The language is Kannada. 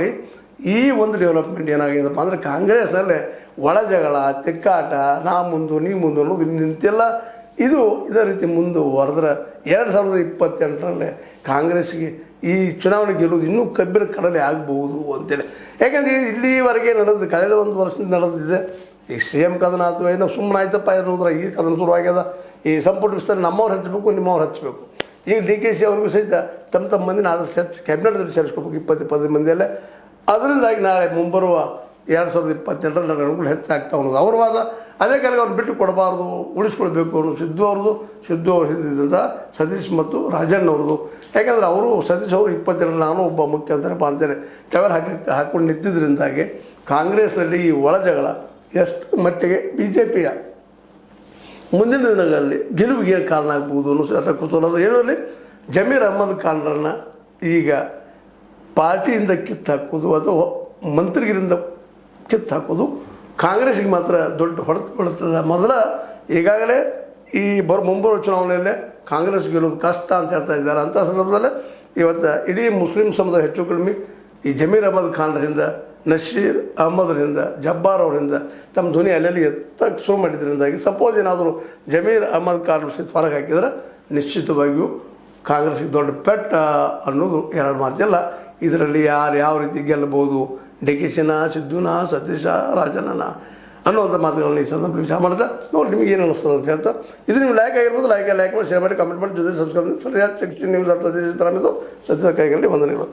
ಮಾಡಿ ಈ ಒಂದು ಡೆವಲಪ್ಮೆಂಟ್ ಏನಾಗಿದೆಪ್ಪ ಅಂದರೆ ಕಾಂಗ್ರೆಸ್ನಲ್ಲೇ ಒಳ ಜಗಳ ತಿಕ್ಕಾಟ ನಾ ಮುಂದು ನೀ ಮುಂದು ಅನ್ನೋದು ನಿಂತೆಲ್ಲ ಇದೇ ರೀತಿ ಮುಂದುವರೆದ್ರೆ 2028ರಲ್ಲಿ ಕಾಂಗ್ರೆಸ್ಗೆ ಈ ಚುನಾವಣೆ ಗೆಲ್ಲುವುದು ಇನ್ನೂ ಕಬ್ಬಿನ ಕಡಲೆ ಆಗಬಹುದು ಅಂತೇಳಿ. ಯಾಕಂದರೆ ಇಲ್ಲಿವರೆಗೆ ನಡೆದು ಕಳೆದ ಒಂದು ವರ್ಷದಿಂದ ನಡೆದಿದೆ. ಈ CM ಕದನ ಅಥವಾ ಏನೋ ಸುಮ್ಮನೆ ಆಯ್ತಪ್ಪ ಏನಂದ್ರೆ ಈ ಕದನ ಶುರುವಾಗ್ಯದ. ಈ ಸಂಪುಟ ವಿಸ್ತರಣೆ ನಮ್ಮವ್ರು ಹಚ್ಚಬೇಕು, ನಿಮ್ಮವ್ರು ಹಚ್ಚಬೇಕು. ಈಗ DKC ಅವ್ರಿಗೂ ಸಹಿತ ತಮ್ಮ ಮಂದಿನ ಆದಷ್ಟು ಕ್ಯಾಬಿನೆಟ್ದಲ್ಲಿ ಸೇರಿಸ್ಕೋಬೇಕು, 20 ಮಂದಿಯಲ್ಲೇ. ಅದರಿಂದಾಗಿ ನಾಳೆ ಮುಂಬರುವ 2028ರಲ್ಲಿ ನನಗಳು ಹೆಚ್ಚಾಗ್ತಾ ಅನ್ನೋದು ಅವ್ರ ವಾದ. ಅದೇ ಕಾಲಕ್ಕೆ ಅವ್ರನ್ನ ಬಿಟ್ಟು ಕೊಡಬಾರ್ದು, ಉಳಿಸ್ಕೊಳ್ಬೇಕು ಅನ್ನೋ ಸಿದ್ದು ಅವ್ರು ಹಿಂದಿದ್ದಂಥ ಸತೀಶ್ ಮತ್ತು ರಾಜಣ್ಣ ಅವ್ರದ್ದು. ಯಾಕಂದರೆ ಅವರು ಸತೀಶ್ ಅವರು 22 ನಾನು ಒಬ್ಬ ಮುಖ್ಯಮಂತ್ರಿಪ್ಪ ಅಂತೇಳಿ ಟವರ್ ಹಾಕ್ಕೊಂಡು ನಿಂತಿದ್ದರಿಂದಾಗಿ ಕಾಂಗ್ರೆಸ್ನಲ್ಲಿ ಈ ಒಳ ಜಗಳ ಎಷ್ಟು ಮಟ್ಟಿಗೆ BJPಯ ಮುಂದಿನ ದಿನಗಳಲ್ಲಿ ಗೆಲುವಿಗೆ ಕಾರಣ ಆಗ್ಬೋದು ಅನ್ನೋ ಕುತೂಹಲದ ಏನಲ್ಲಿ ಜಮೀರ್ ಅಹ್ಮದ್ ಖಾನ್ರನ್ನು ಈಗ ಪಾರ್ಟಿಯಿಂದ ಕಿತ್ತಾಕೋದು ಅಥವಾ ಮಂತ್ರಿಗಿರಿಂದ ಕಿತ್ತಾಕೋದು ಕಾಂಗ್ರೆಸ್ಗೆ ಮಾತ್ರ ದೊಡ್ಡ ಹೊಡೆತು ಬೀಳುತ್ತದೆ. ಮೊದಲ ಈಗಾಗಲೇ ಈ ಮುಂಬರುವ ಚುನಾವಣೆಯಲ್ಲೇ ಕಾಂಗ್ರೆಸ್ ಗೆಲ್ಲೋದು ಕಷ್ಟ ಅಂತ ಹೇಳ್ತಾ ಇದ್ದಾರೆ. ಅಂಥ ಸಂದರ್ಭದಲ್ಲೇ ಇವತ್ತು ಇಡೀ ಮುಸ್ಲಿಂ ಸಮುದಾಯ ಹೆಚ್ಚು ಕಡಿಮೆ ಈ ಜಮೀರ್ ಅಹ್ಮದ್ ಖಾನ್ರಿಂದ, ನಶೀರ್ ಅಹ್ಮದ್ರಿಂದ, ಜಬ್ಬಾರ್ ಅವರಿಂದ ತಮ್ಮ ಧ್ವನಿ ಅಲ್ಲೆಲ್ಲಿ ಎತ್ತಕ್ಕೆ ಶುರು ಮಾಡಿದ್ರಿಂದಾಗಿ ಸಪೋಸ್ ಏನಾದರೂ ಜಮೀರ್ ಅಹ್ಮದ್ ಖಾನ್ ಹೊರಗೆ ಹಾಕಿದರೆ ನಿಶ್ಚಿತವಾಗಿಯೂ ಕಾಂಗ್ರೆಸ್ಗೆ ದೊಡ್ಡ ಪೆಟ್ಟ ಅನ್ನೋದು ಎರಡು ಮಾತಿಲ್ಲ. ಇದರಲ್ಲಿ ಯಾರು ಯಾವ ರೀತಿ ಗೆಲ್ಲಬಹುದು, DKCನ, ಸಿದ್ದುನ, ಸತೀಶ, ರಾಜನನ ಅನ್ನೋವಂಥ ಮಾತುಗಳನ್ನ ಈ ಸಂದರ್ಭ ವಿಚಾರ ಮಾಡ್ತಾ ನೋಡಿ ನಿಮಗೆ ಏನು ಅನ್ನಿಸ್ತದೆ ಅಂತ ಹೇಳ್ತಾ ಇದು ನೀವು ಲೈಕ್ ಆಗಿರ್ಬೋದು. ಲೈಕ್ ಮಾಡಿ, ಶೇರ್ ಮಾಡಿ, ಕಮೆಂಟ್ ಮಾಡಿ, ಜೊತೆ ಸಬ್ಸ್ಕ್ರೈಬ್ ಮಾಡಿ. ನ್ಯೂಸ್ ಅರ್ಥ ಸತ್ಯದ ಕೈಗಳಲ್ಲಿ ವಂದನೆಗಳು.